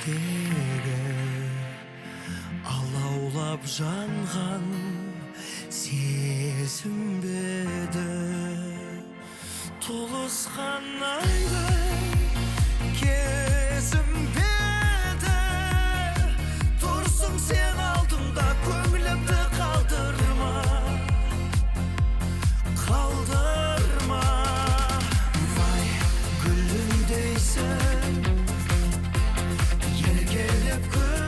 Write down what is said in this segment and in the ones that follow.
жүрегімдегі алаулап жанған сезім беді толысқан айдай кезім беді тұрсың сен алдымда көңілімді қалдырма вай гүлімдейсің еркелеп күлімдейсің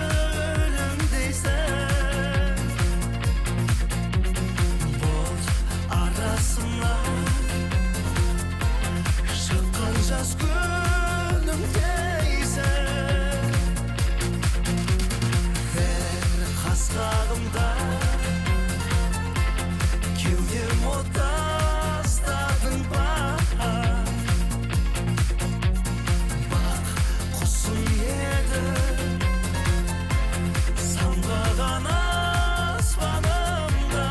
бұлт арасына шыққан жас күнімдейсің бір қас-қағымда кеудем отастадың ба бақ құсым еді самғаған аспанымда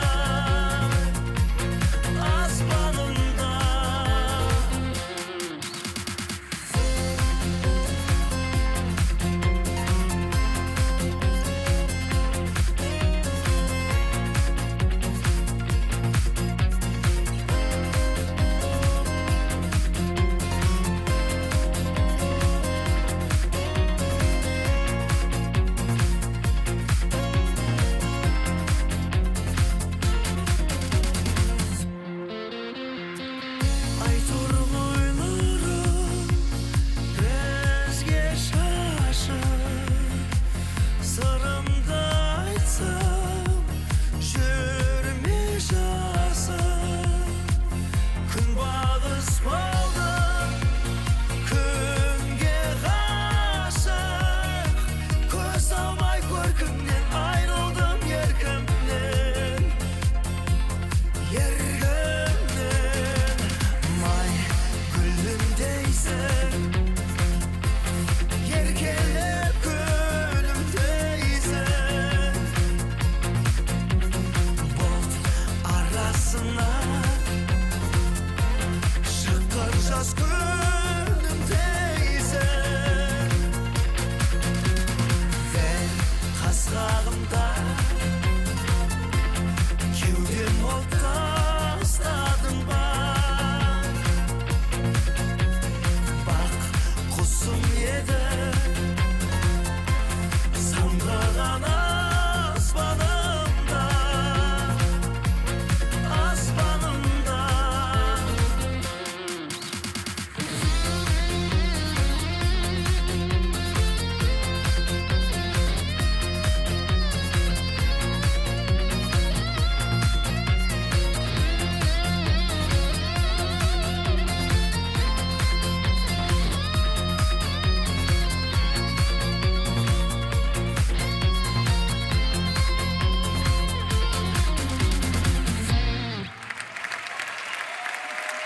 шыққан жас күнімдейсің бір қас-қағымда